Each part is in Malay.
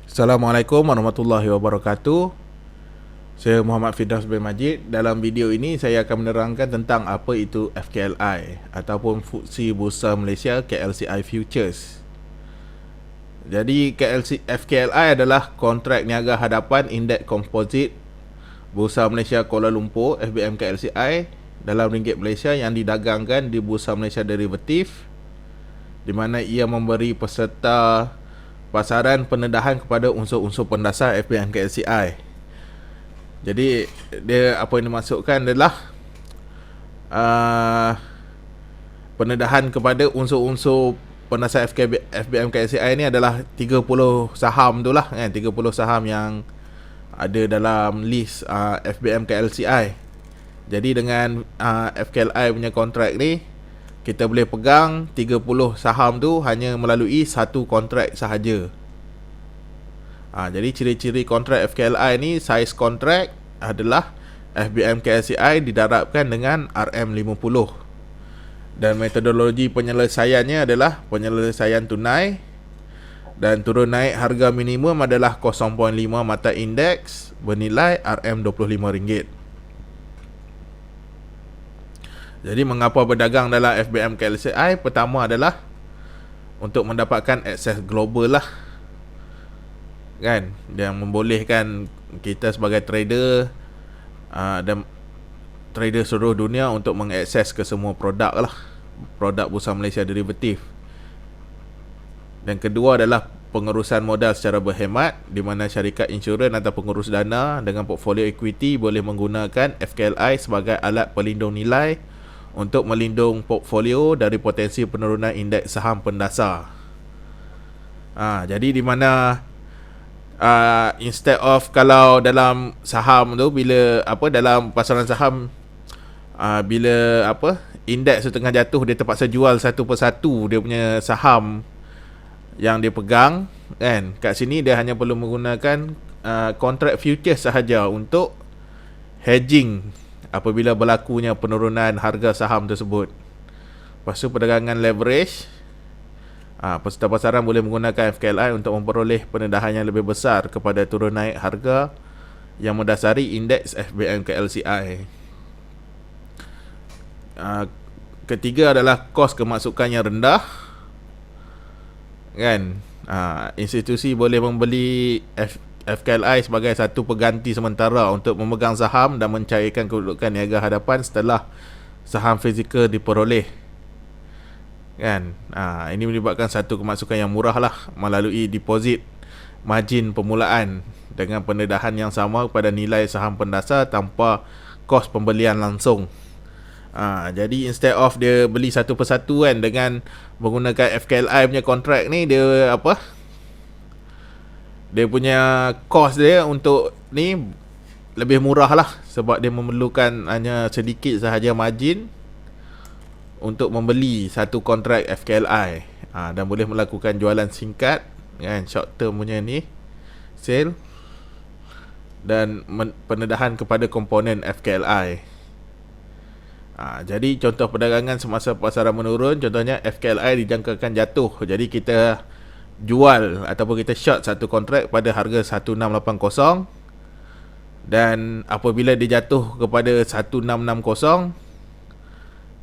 Assalamualaikum warahmatullahi wabarakatuh. Saya Muhammad Firdaus bin Majid. Dalam video ini saya akan menerangkan tentang apa itu FKLI ataupun FTSE Bursa Malaysia KLCI Futures. Jadi FKLI adalah kontrak niaga hadapan indeks komposit Bursa Malaysia Kuala Lumpur FBM KLCI dalam ringgit Malaysia yang didagangkan di Bursa Malaysia Derivatif, di mana ia memberi peserta pasaran pendedahan kepada unsur-unsur pendasar FBM KLCI. Jadi dia apa yang dimaksudkan adalah pendedahan kepada unsur-unsur pendasar FBM KLCI ni adalah 30 saham tu lah kan, 30 saham yang ada dalam list FBM KLCI. Jadi dengan FKLI punya kontrak ni, kita boleh pegang 30 saham tu hanya melalui satu kontrak sahaja. Jadi ciri-ciri kontrak FKLI ni, saiz kontrak adalah FBM KLCI didarabkan dengan RM50, dan metodologi penyelesaiannya adalah penyelesaian tunai, dan turun naik harga minimum adalah 0.5 mata indeks bernilai RM25. Jadi mengapa berdagang dalam FBM KLCI? Pertama adalah untuk mendapatkan akses global lah kan, yang membolehkan kita sebagai trader dan trader seluruh dunia untuk mengakses ke semua produk lah, produk Bursa Malaysia Derivatif. Dan kedua adalah pengurusan modal secara berhemat, di mana syarikat insurans atau pengurus dana dengan portfolio equity boleh menggunakan FKLI sebagai alat pelindung nilai untuk melindung portfolio dari potensi penurunan indeks saham pendasar. Jadi di mana instead of kalau dalam saham tu, bila dalam pasaran saham, bila indeks tu tengah jatuh, dia terpaksa jual satu persatu dia punya saham yang dia pegang kan. Kat sini dia hanya perlu menggunakan kontrak futures sahaja untuk hedging apabila berlakunya penurunan harga saham tersebut. Lepas tu perdagangan leverage, peserta pasaran boleh menggunakan FKLI untuk memperoleh pendedahan yang lebih besar kepada turun naik harga yang mendasari indeks FBM KLCI. Ketiga adalah kos kemasukan yang rendah kan. Institusi boleh membeli FKLI sebagai satu pengganti sementara untuk memegang saham dan mencairkan kedudukan niaga hadapan setelah saham fizikal diperoleh kan. Ini menyebabkan satu kemasukan yang murah lah melalui deposit margin permulaan dengan pendedahan yang sama kepada nilai saham pendasar tanpa kos pembelian langsung. Jadi instead of dia beli satu persatu kan, dengan menggunakan FKLI punya kontrak ni, dia dia punya cost dia untuk ni lebih murah lah, sebab dia memerlukan hanya sedikit sahaja margin untuk membeli satu kontrak FKLI, dan boleh melakukan jualan singkat kan, short term punya ni sale, dan pendedahan kepada komponen FKLI. Jadi contoh perdagangan semasa pasaran menurun, contohnya FKLI dijangkakan jatuh, jadi kita jual ataupun kita short satu kontrak pada harga 1680, dan apabila dia jatuh kepada 1660,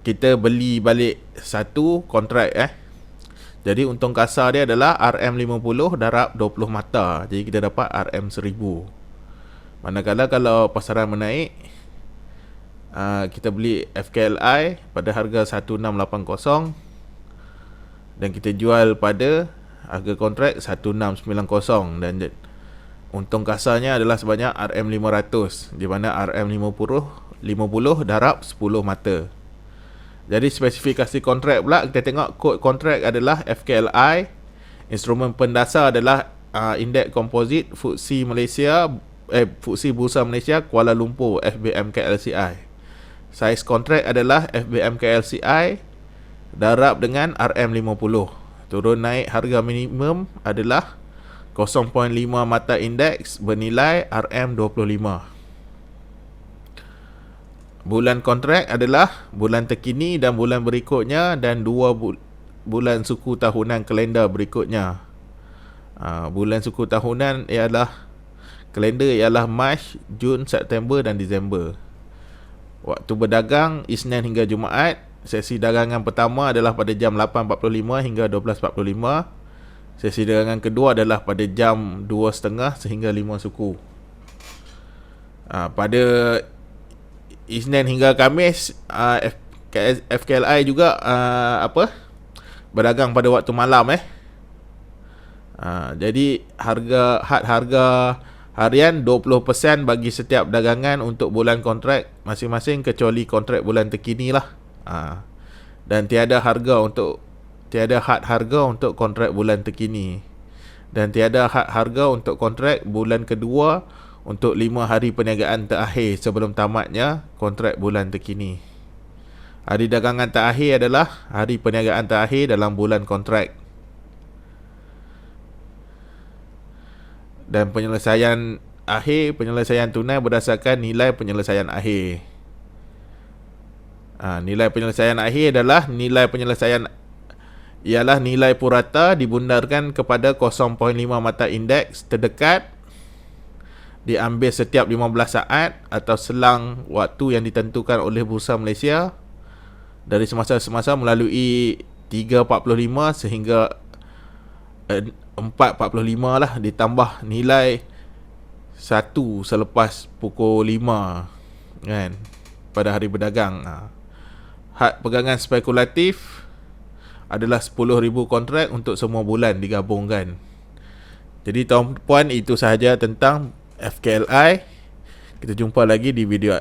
kita beli balik satu kontrak Jadi untung kasar dia adalah RM50 darab 20 mata, jadi kita dapat RM1000. Manakala kalau pasaran menaik, kita beli FKLI pada harga 1680 dan kita jual pada harga kontrak 1690, dan untung kasarnya adalah sebanyak RM500, di mana RM50 darab 10 mata. Jadi spesifikasi kontrak pula, kita tengok kod kontrak adalah FKLI, instrumen pendasar adalah indeks komposit FTSE Malaysia, FTSE Bursa Malaysia Kuala Lumpur FBM KLCI. Saiz kontrak adalah FBM KLCI darab dengan RM50. Turun naik harga minimum adalah 0.5 mata indeks bernilai RM25. Bulan kontrak adalah bulan terkini dan bulan berikutnya, dan 2 bulan suku tahunan kalender berikutnya. Bulan suku tahunan ialah kalender ialah Mac, Jun, September dan Disember. Waktu berdagang Isnin hingga Jumaat. Sesi dagangan pertama adalah pada jam 8.45 hingga 12.45. Sesi dagangan kedua adalah pada jam 2.30 sehingga 5 suku. Pada Isnin hingga Khamis, FKLI juga berdagang pada waktu malam. Jadi harga harian 20% bagi setiap dagangan untuk bulan kontrak masing-masing kecuali kontrak bulan terkini lah. Dan tiada had harga untuk kontrak bulan terkini, dan tiada had harga untuk kontrak bulan kedua untuk 5 hari perniagaan terakhir sebelum tamatnya kontrak bulan terkini. Hari dagangan terakhir adalah hari perniagaan terakhir dalam bulan kontrak. Dan penyelesaian tunai berdasarkan nilai penyelesaian akhir. Nilai penyelesaian akhir adalah nilai penyelesaian ialah nilai purata dibundarkan kepada 0.5 mata indeks terdekat, diambil setiap 15 saat atau selang waktu yang ditentukan oleh Bursa Malaysia dari semasa melalui 3.45 sehingga 4.45 lah, ditambah nilai 1 selepas pukul 5 kan, pada hari berdagang. Had pegangan spekulatif adalah 10,000 kontrak untuk semua bulan digabungkan. Jadi tuan-puan, itu sahaja tentang FKLI. Kita jumpa lagi di video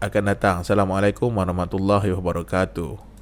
akan datang. Assalamualaikum warahmatullahi wabarakatuh.